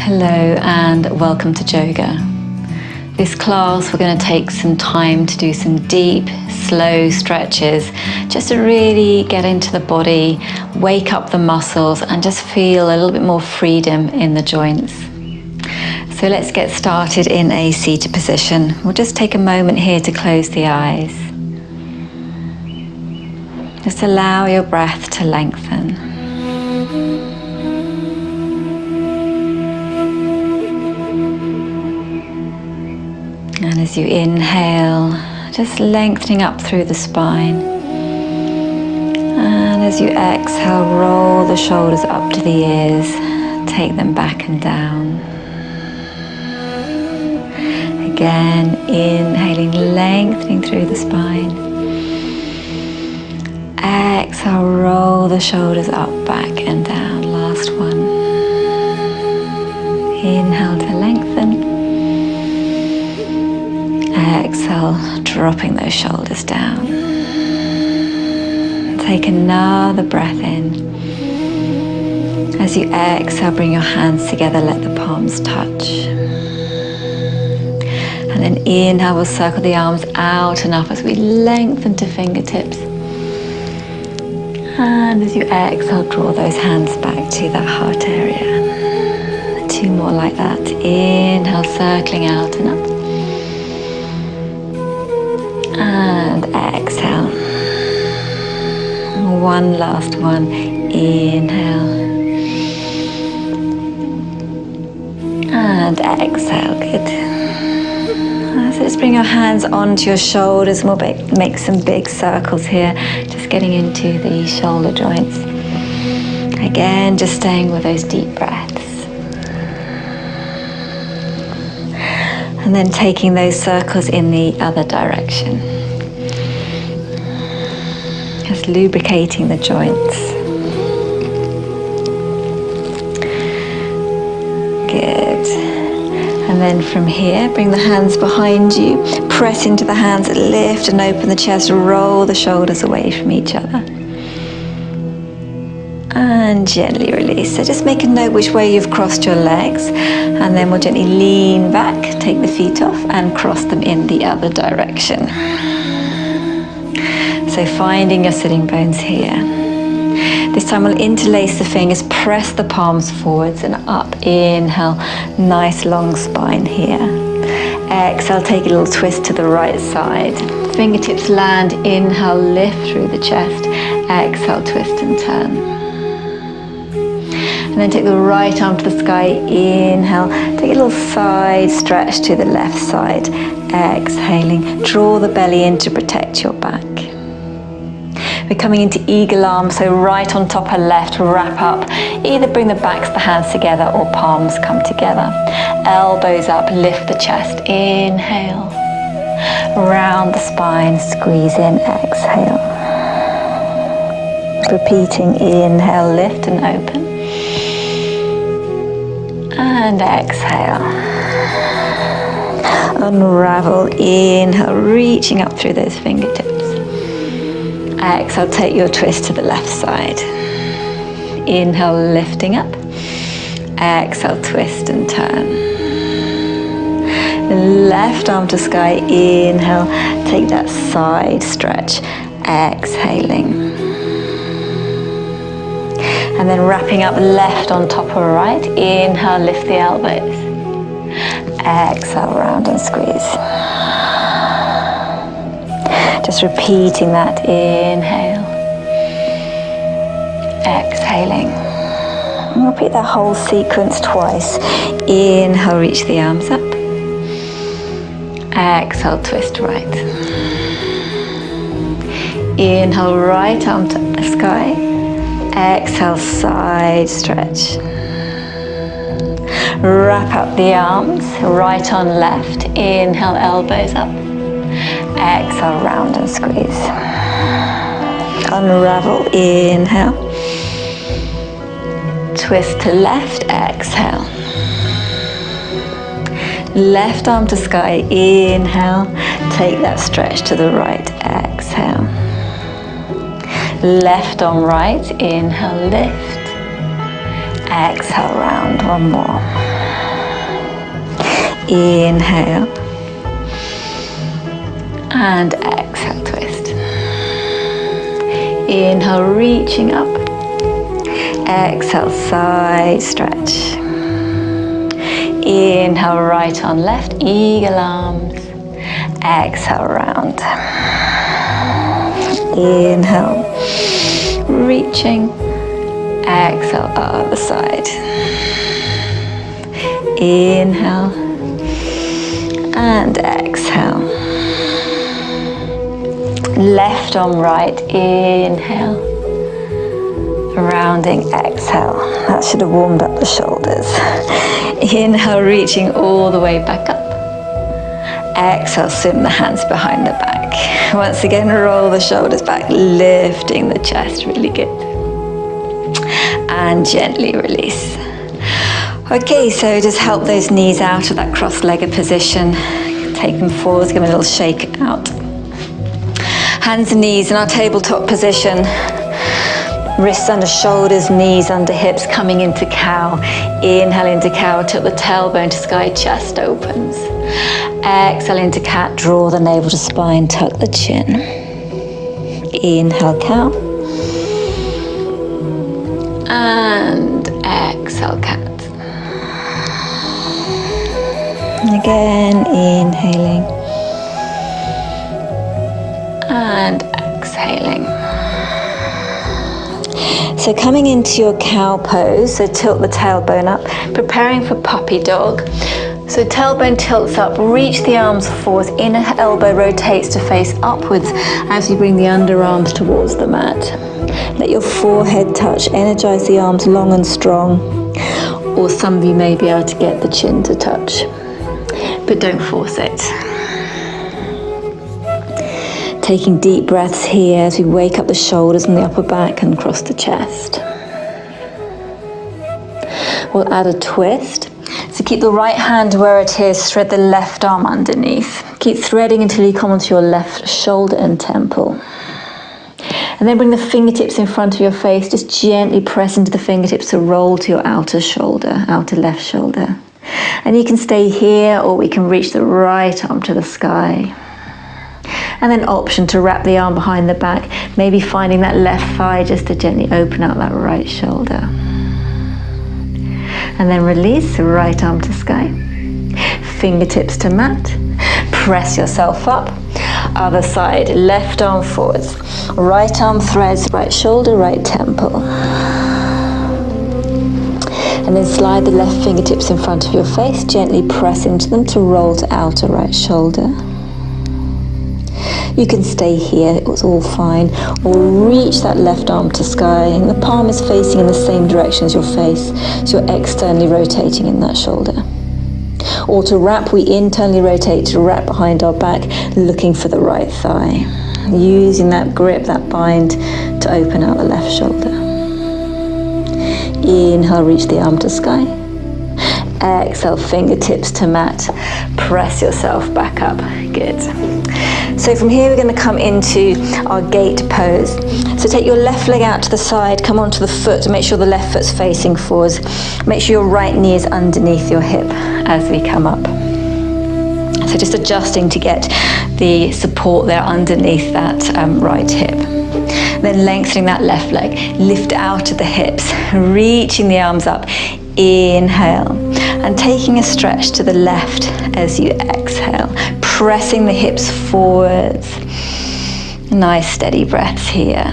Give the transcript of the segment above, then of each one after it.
Hello and welcome to JOGA. This class we're going to take some time to do some deep, slow stretches just to really get into the body, wake up the muscles and just feel a little bit more freedom in the joints. So let's get started in a seated position. We'll just take a moment here to close the eyes. Just allow your breath to lengthen. And as you inhale, just lengthening up through the spine. And as you exhale, roll the shoulders up to the ears, take them back and down. Again, inhaling, lengthening through the spine. Exhale, roll the shoulders up, back and down. Last one. Inhale to lengthen. Exhale, dropping those shoulders down. Take another breath in. As you exhale, bring your hands together, let the palms touch. And then inhale, we'll circle the arms out and up as we lengthen to fingertips. And as you exhale, draw those hands back to that heart area. 2 more like that. Inhale, circling out and up. And exhale. One last one. Inhale. And exhale. Good. So just bring your hands onto your shoulders and we'll make some big circles here. Just getting into the shoulder joints. Again, just staying with those deep breaths. And then taking those circles in the other direction. Just lubricating the joints. Good. And then from here, bring the hands behind you, press into the hands, lift and open the chest, roll the shoulders away from each other. And gently release. So just make a note which way you've crossed your legs, and then we'll gently lean back, take the feet off and cross them in the other direction. So finding your sitting bones here. This time we'll interlace the fingers, press the palms forwards and up. Inhale, nice long spine here. Exhale, take a little twist to the right side. Fingertips land, inhale, lift through the chest. Exhale, twist and turn. And then take the right arm to the sky, inhale, take a little side stretch to the left side. Exhaling, draw the belly in to protect your back. We're coming into eagle arm, so right on top or left, wrap up. Either bring the backs of the hands together or palms come together. Elbows up, lift the chest, inhale. Round the spine, squeeze in, exhale. Repeating, inhale, lift and open. And exhale. Unravel, inhale, reaching up through those fingertips. Exhale, take your twist to the left side. Inhale, lifting up. Exhale, twist and turn. Left arm to sky, inhale, take that side stretch. Exhaling. And then wrapping up left on top or right. Inhale, lift the elbows. Exhale, round and squeeze. Just repeating that. Inhale. Exhaling. And repeat that whole sequence twice. Inhale, reach the arms up. Exhale, twist right. Inhale, right arm to the sky. Exhale, side stretch. Wrap up the arms, right on left. Inhale, elbows up. Exhale, round and squeeze. Unravel, inhale. Twist to left, exhale. Left arm to sky, inhale. Take that stretch to the right, exhale. Left on right, inhale, lift. Exhale, round, one more. Inhale. And exhale, twist. Inhale, reaching up. Exhale, side stretch. Inhale, right on left, eagle arms. Exhale, round. Inhale, reaching. Exhale, other side. Inhale and exhale. Left arm right, inhale. Rounding, exhale. That should have warmed up the shoulders. Inhale, reaching all the way back up. Exhale, swim the hands behind the back. Once again, roll the shoulders back, lifting the chest, really good. And gently release. Okay, so just help those knees out of that cross-legged position. Take them forwards, give them a little shake out. Hands and knees in our tabletop position. Wrists under shoulders, knees under hips, coming into cow. Inhale into cow, tilt the tailbone to sky, chest opens. Exhale into cat, draw the navel to spine, tuck the chin. Inhale, cow. And exhale, cat. Again, inhaling. And exhaling. So coming into your cow pose, so tilt the tailbone up, preparing for puppy dog. So tailbone tilts up, reach the arms forwards, inner elbow rotates to face upwards as you bring the underarms towards the mat. Let your forehead touch, energize the arms long and strong, or some of you may be able to get the chin to touch, but don't force it. Taking deep breaths here as we wake up the shoulders and the upper back and across the chest. We'll add a twist. So keep the right hand where it is, thread the left arm underneath. Keep threading until you come onto your left shoulder and temple. And then bring the fingertips in front of your face, just gently press into the fingertips to roll to your outer shoulder, outer left shoulder. And you can stay here, or we can reach the right arm to the sky. And then option to wrap the arm behind the back, maybe finding that left thigh just to gently open out that right shoulder. And then release the right arm to sky. Fingertips to mat. Press yourself up. Other side, left arm forwards. Right arm threads, right shoulder, right temple. And then slide the left fingertips in front of your face, gently press into them to roll to outer right shoulder. You can stay here, it was all fine, or reach that left arm to sky, and the palm is facing in the same direction as your face, so you're externally rotating in that shoulder. Or to wrap, we internally rotate to wrap behind our back, looking for the right thigh. Using that grip, that bind, to open out the left shoulder. Inhale, reach the arm to sky. Exhale, fingertips to mat. Press yourself back up. Good. So from here, we're going to come into our gate pose. So take your left leg out to the side, come onto the foot to make sure the left foot's facing forwards. Make sure your right knee is underneath your hip as we come up. So just adjusting to get the support there underneath that right hip. Then lengthening that left leg, lift out of the hips, reaching the arms up. Inhale, and taking a stretch to the left as you exhale, pressing the hips forwards. Nice steady breaths here.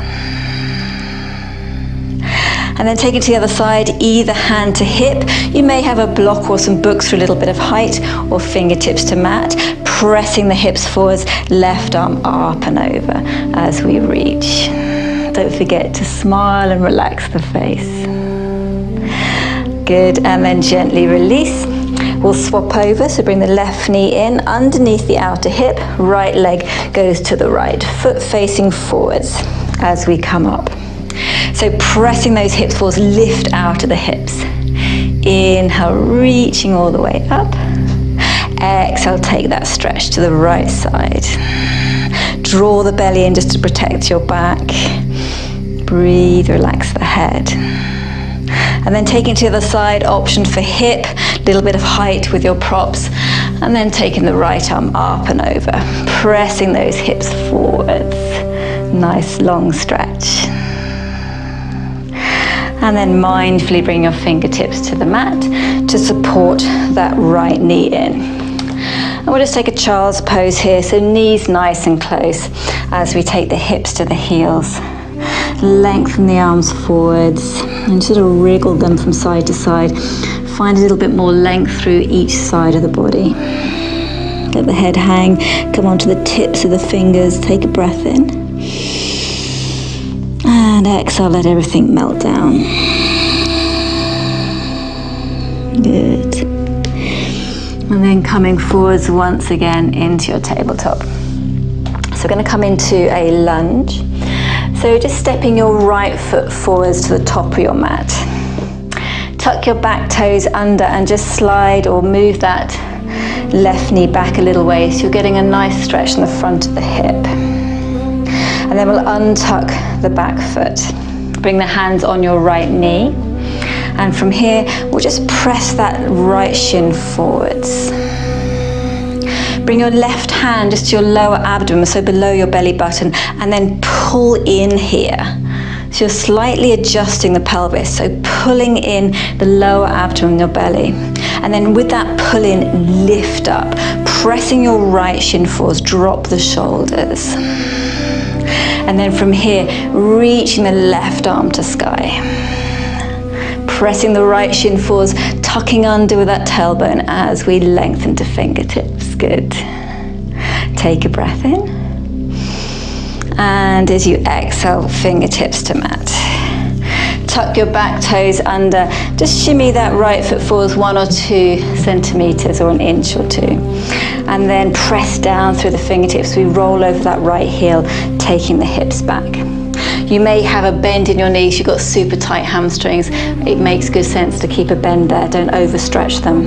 And then take it to the other side, either hand to hip. You may have a block or some books for a little bit of height, or fingertips to mat, pressing the hips forwards, left arm up and over as we reach. Don't forget to smile and relax the face. Good, and then gently release. We'll swap over, so bring the left knee in underneath the outer hip, right leg goes to the right, foot facing forwards as we come up. So pressing those hips forwards, lift out of the hips. Inhale, reaching all the way up. Exhale, take that stretch to the right side. Draw the belly in just to protect your back. Breathe, relax the head. And then taking to the other side, option for hip, little bit of height with your props, And then taking the right arm up and over, pressing those hips forwards. Nice long stretch. And then mindfully bring your fingertips to the mat to support that right knee in. And we'll just take a child's pose here, so knees nice and close as we take the hips to the heels. Lengthen the arms forwards and sort of wriggle them from side to side. Find a little bit more length through each side of the body. Let the head hang, come onto the tips of the fingers, take a breath in. And exhale, let everything melt down. Good. And then coming forwards once again into your tabletop. So we're going to come into a lunge. So just stepping your right foot forwards to the top of your mat. Tuck your back toes under and just slide or move that left knee back a little way so you're getting a nice stretch in the front of the hip. And then we'll untuck the back foot. Bring the hands on your right knee. And from here, we'll just press that right shin forwards. Bring your left hand just to your lower abdomen, so below your belly button, and then pull in here. So you're slightly adjusting the pelvis, so pulling in the lower abdomen, your belly. And then with that pull in, lift up, pressing your right shin forwards, drop the shoulders. And then from here, reaching the left arm to sky. Pressing the right shin forwards, tucking under with that tailbone as we lengthen to fingertips. Good. Take a breath in. And as you exhale, fingertips to mat. Tuck your back toes under. Just shimmy that right foot forwards 1 or 2 centimeters or an inch or 2. And then press down through the fingertips. We roll over that right heel, taking the hips back. You may have a bend in your knees. You've got super tight hamstrings. It makes good sense to keep a bend there. Don't overstretch them.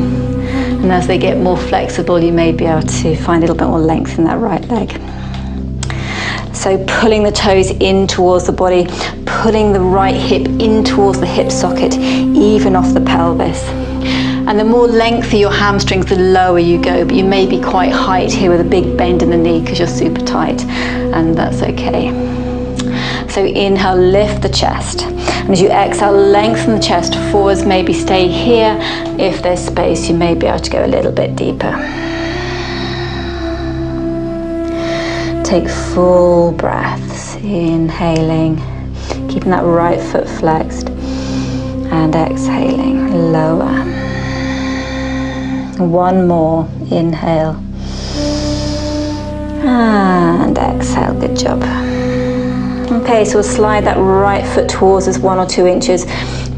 And as they get more flexible, you may be able to find a little bit more length in that right leg. So pulling the toes in towards the body, pulling the right hip in towards the hip socket, even off the pelvis. And the more lengthy your hamstrings, the lower you go, but you may be quite height here with a big bend in the knee because you're super tight, and that's okay. So inhale, lift the chest. And as you exhale, lengthen the chest forwards, maybe stay here. If there's space, you may be able to go a little bit deeper. Take full breaths, inhaling, keeping that right foot flexed, and exhaling, lower. One more, inhale, and exhale, good job. Okay, so we'll slide that right foot towards us 1 or 2 inches,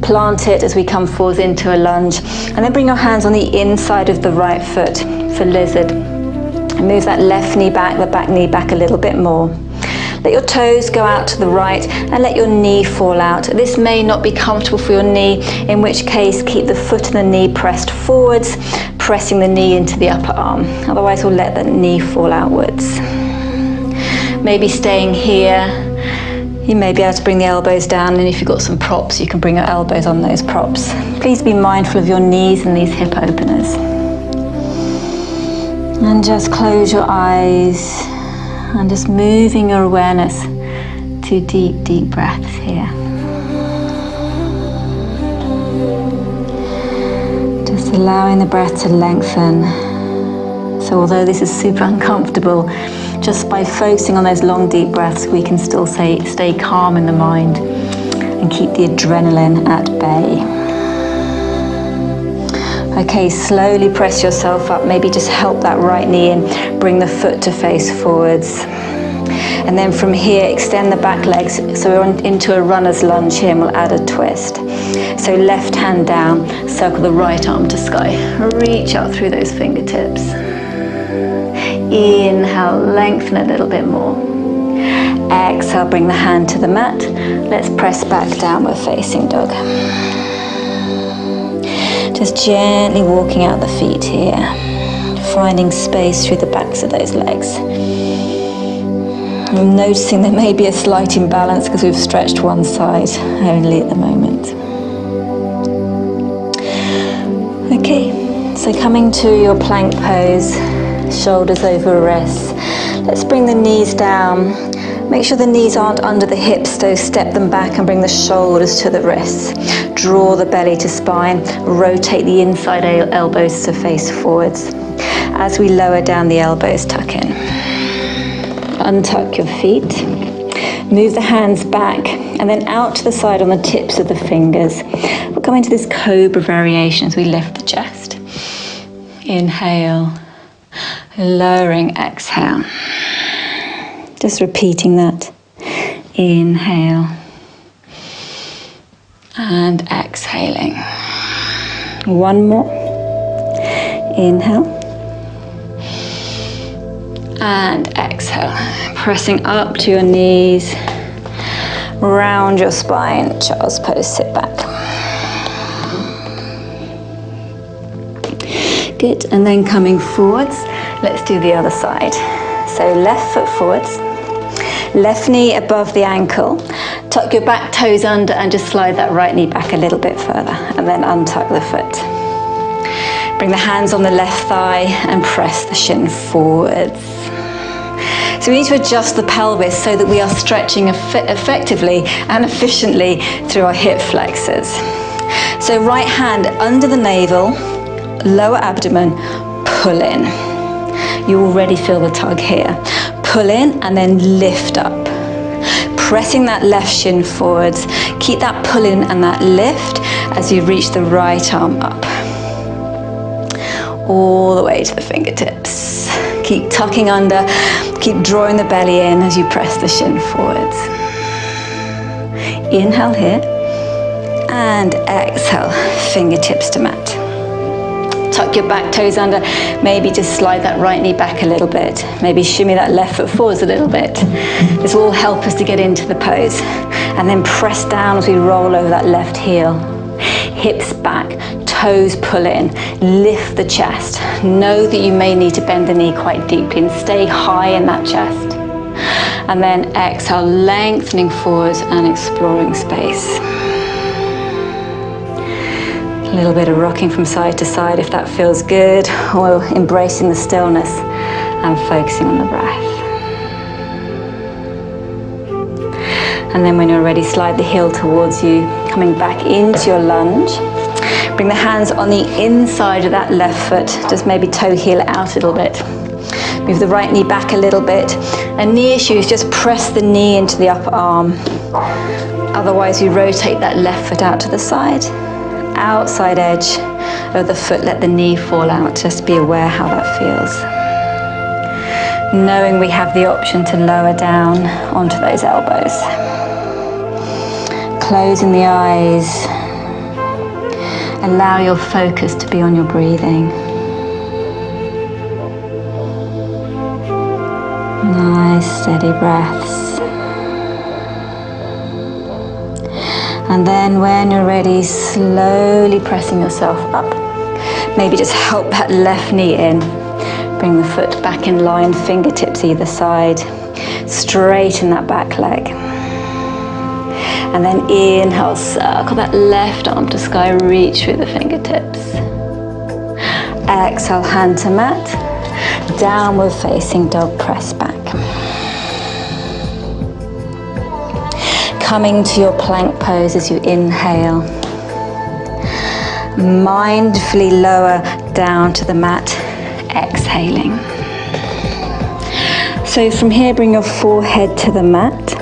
plant it as we come forwards into a lunge, and then bring your hands on the inside of the right foot for lizard. And move that left knee back, the back knee back a little bit more. Let your toes go out to the right and let your knee fall out. This may not be comfortable for your knee, in which case keep the foot and the knee pressed forwards, pressing the knee into the upper arm. Otherwise we'll let the knee fall outwards. Maybe staying here. You may be able to bring the elbows down, and if you've got some props, you can bring your elbows on those props. Please be mindful of your knees and these hip openers. And just close your eyes and just moving your awareness to deep, deep breaths here. Just allowing the breath to lengthen. So although this is super uncomfortable, just by focusing on those long, deep breaths, we can still stay calm in the mind and keep the adrenaline at bay. Okay, slowly press yourself up. Maybe just help that right knee in. Bring the foot to face forwards. And then from here, extend the back legs. So we're into a runner's lunge here, and we'll add a twist. So left hand down, circle the right arm to sky. Reach out through those fingertips. Inhale, lengthen a little bit more. Exhale, bring the hand to the mat. Let's press back, downward facing dog. Just gently walking out the feet here, finding space through the backs of those legs. I'm noticing there may be a slight imbalance because we've stretched one side only at the moment. Okay, So coming to your plank pose, shoulders over wrists. Let's bring the knees down. Make sure the knees aren't under the hips, so step them back and bring the shoulders to the wrists. Draw the belly to spine, rotate the inside elbows to face forwards. As we lower down the elbows, tuck in. Untuck your feet. Move the hands back and then out to the side on the tips of the fingers. We'll come into this cobra variation as we lift the chest. Inhale, lowering, exhale. Just repeating that. Inhale and exhaling. One more. Inhale and exhale. Pressing up to your knees. Round your spine. Child's pose, sit back. Good, and then coming forwards, let's do the other side. So left foot forwards, left knee above the ankle, tuck your back toes under and just slide that right knee back a little bit further and then untuck the foot. Bring the hands on the left thigh and press the shin forwards. So we need to adjust the pelvis so that we are stretching effectively and efficiently through our hip flexors. So right hand under the navel, lower abdomen, pull in. You already feel the tug here. Pull in and then lift up. Pressing that left shin forwards. Keep that pull in and that lift as you reach the right arm up. All the way to the fingertips. Keep tucking under. Keep drawing the belly in as you press the shin forwards. Inhale here. And exhale, fingertips to mat. Tuck your back toes under, maybe just slide that right knee back a little bit. Maybe shimmy that left foot forwards a little bit. This will all help us to get into the pose. And then press down as we roll over that left heel. Hips back, toes pull in, lift the chest. Know that you may need to bend the knee quite deeply and stay high in that chest. And then exhale, lengthening forwards and exploring space. A little bit of rocking from side to side if that feels good, or embracing the stillness and focusing on the breath. And then when you're ready, slide the heel towards you, coming back into your lunge. Bring the hands on the inside of that left foot, just maybe toe heel out a little bit. Move the right knee back a little bit. And knee issues, just press the knee into the upper arm. Otherwise, you rotate that left foot out to the side. Outside edge of the foot, let the knee fall out. Just be aware how that feels. Knowing we have the option to lower down onto those elbows. Closing the eyes. Allow your focus to be on your breathing. Nice, steady breaths. And then when you're ready, slowly pressing yourself up. Maybe just help that left knee in. Bring the foot back in line, fingertips either side. Straighten that back leg. And then inhale, circle that left arm to sky, reach through the fingertips. Exhale, hand to mat. Downward facing dog, press back. Coming to your plank pose as you inhale. Mindfully lower down to the mat, exhaling. So from here, bring your forehead to the mat.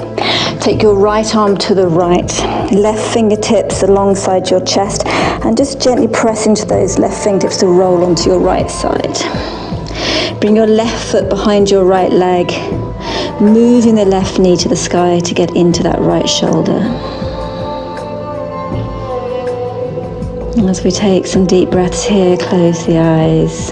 Take your right arm to the right, left fingertips alongside your chest, and just gently press into those left fingertips to roll onto your right side. Bring your left foot behind your right leg, moving the left knee to the sky to get into that right shoulder. As we take some deep breaths here, close the eyes.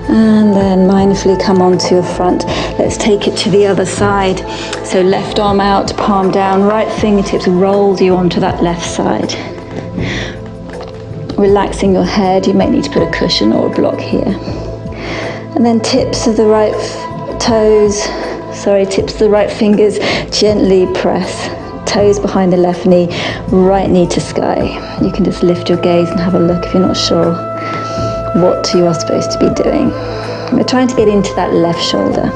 And then mindfully come onto your front. Let's take it to the other side. So left arm out, palm down, right fingertips rolls you onto that left side. Relaxing your head, you may need to put a cushion or a block here. And then tips of the right toes tips of the right fingers, gently press. Toes behind the left knee, right knee to sky. You can just lift your gaze and have a look if you're not sure what you are supposed to be doing. We're trying to get into that left shoulder.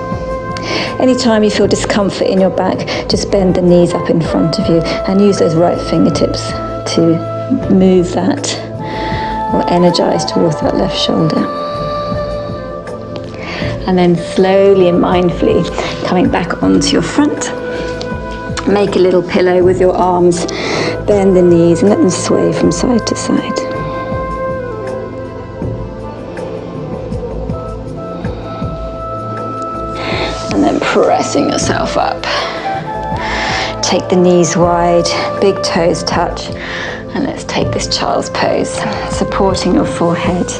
Anytime you feel discomfort in your back, just bend the knees up in front of you and use those right fingertips to move that or energize towards that left shoulder. And then slowly and mindfully coming back onto your front. Make a little pillow with your arms, bend the knees and let them sway from side to side. And then pressing yourself up. Take the knees wide, big toes touch, and let's take this child's pose, supporting your forehead.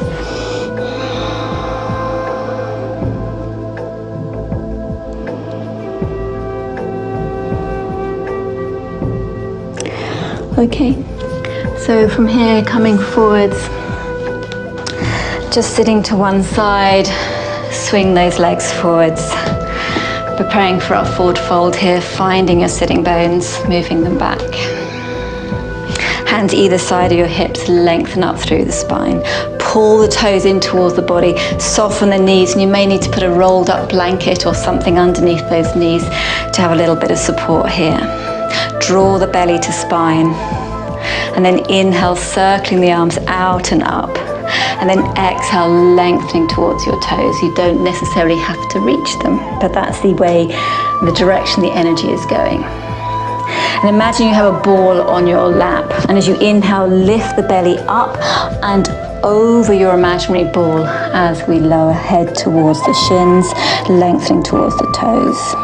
Okay, so from here coming forwards, just sitting to one side, swing those legs forwards, preparing for our forward fold here, finding your sitting bones, moving them back. Hands either side of your hips, lengthen up through the spine. Pull the toes in towards the body, soften the knees, and you may need to put a rolled up blanket or something underneath those knees to have a little bit of support here. Draw the belly to spine, and then inhale, circling the arms out and up, and then exhale, lengthening towards your toes. You don't necessarily have to reach them, but that's the way, the direction the energy is going. And imagine you have a ball on your lap, and as you inhale, lift the belly up and over your imaginary ball as we lower head towards the shins, lengthening towards the toes.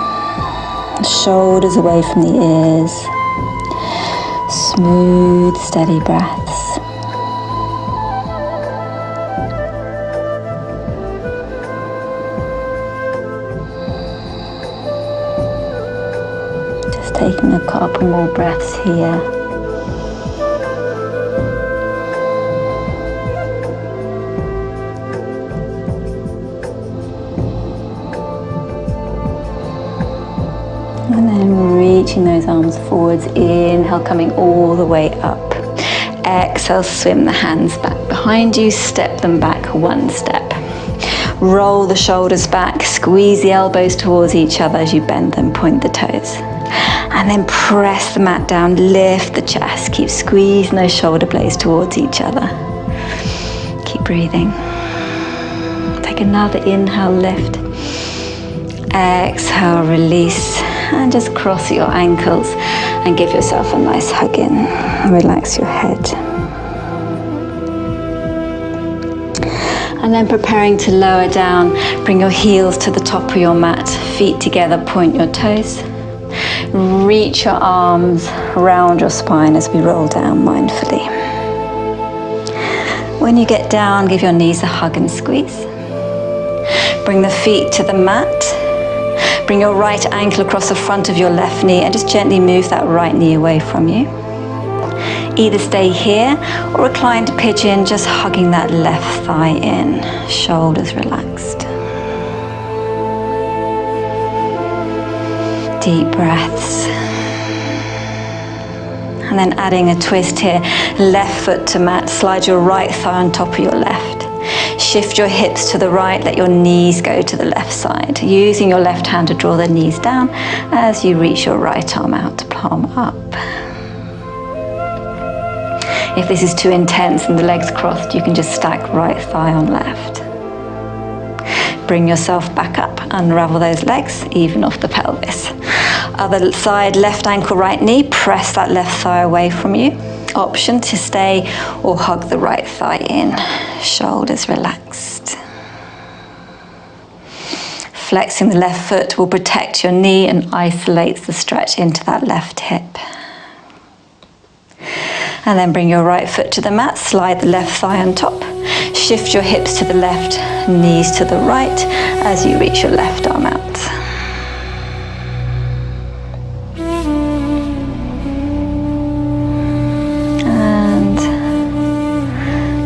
Shoulders away from the ears. Smooth, steady breaths. Just taking a couple more breaths here. And then reaching those arms forwards, inhale, coming all the way up. Exhale, swim the hands back behind you, step them back one step. Roll the shoulders back, squeeze the elbows towards each other as you bend them, point the toes. And then press the mat down, lift the chest, keep squeezing those shoulder blades towards each other. Keep breathing. Take another inhale, lift. Exhale, release. And just cross your ankles and give yourself a nice hug in. Relax your head. And then preparing to lower down, bring your heels to the top of your mat, feet together, point your toes. Reach your arms around your spine as we roll down mindfully. When you get down, give your knees a hug and squeeze. Bring the feet to the mat. Bring your right ankle across the front of your left knee and just gently move that right knee away from you. Either stay here or recline to pigeon, just hugging that left thigh in, shoulders relaxed. Deep breaths. And then adding a twist here, left foot to mat, slide your right thigh on top of your left. Shift your hips to the right, let your knees go to the left side. Using your left hand to draw the knees down as you reach your right arm out, palm up. If this is too intense and the legs crossed, you can just stack right thigh on left. Bring yourself back up, unravel those legs, even off the pelvis. Other side, left ankle, right knee, press that left thigh away from you. Option to stay or hug the right thigh in, shoulders relaxed. Flexing the left foot will protect your knee and isolates the stretch into that left hip. And then bring your right foot to the mat, slide the left thigh on top. Shift your hips to the left, knees to the right as you reach your left arm out.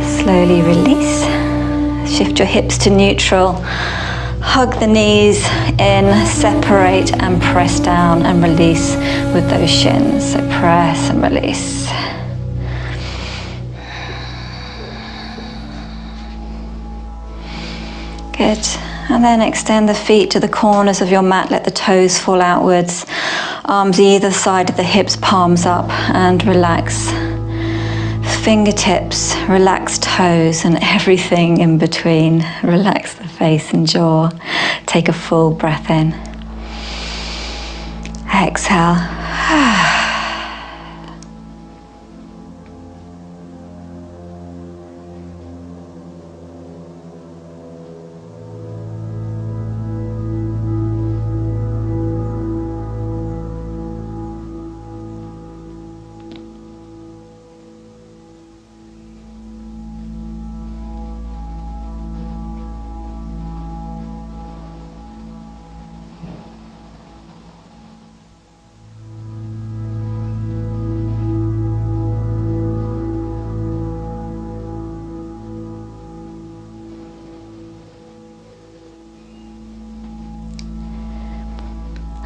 Slowly release. Shift your hips to neutral. Hug the knees in, separate and press down and release with those shins. So press and release. Good. And then extend the feet to the corners of your mat. Let the toes fall outwards. Arms either side of the hips, palms up, and relax. Fingertips, relax toes, and everything in between. Relax the face and jaw. Take a full breath in. Exhale.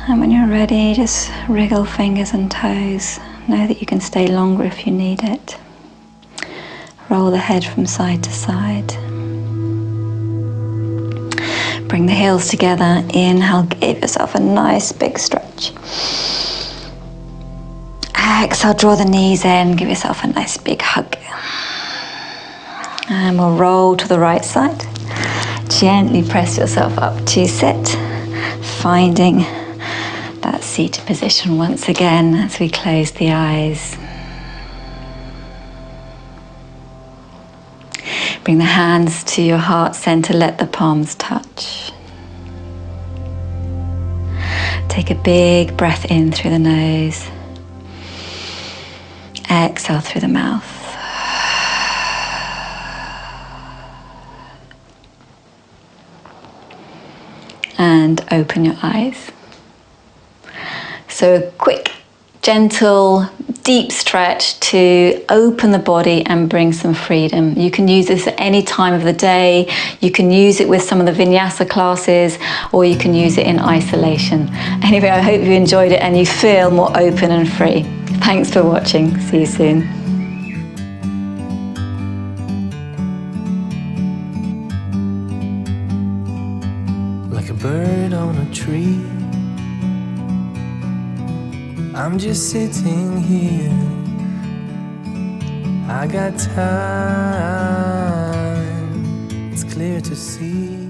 And when you're ready, just wriggle fingers and toes. Know that you can stay longer if you need it. Roll the head from side to side. Bring the heels together. Inhale, give yourself a nice big stretch. Exhale, draw the knees in, give yourself a nice big hug. And we'll roll to the right side. Gently press yourself up to sit, finding that seated position once again as we close the eyes. Bring the hands to your heart center, let the palms touch. Take a big breath in through the nose. Exhale through the mouth. And open your eyes. So a quick, gentle, deep stretch to open the body and bring some freedom. You can use this at any time of the day. You can use it with some of the vinyasa classes, or you can use it in isolation. Anyway, I hope you enjoyed it and you feel more open and free. Thanks for watching. See you soon. Like a bird on a tree, I'm just sitting here. I got time, it's clear to see.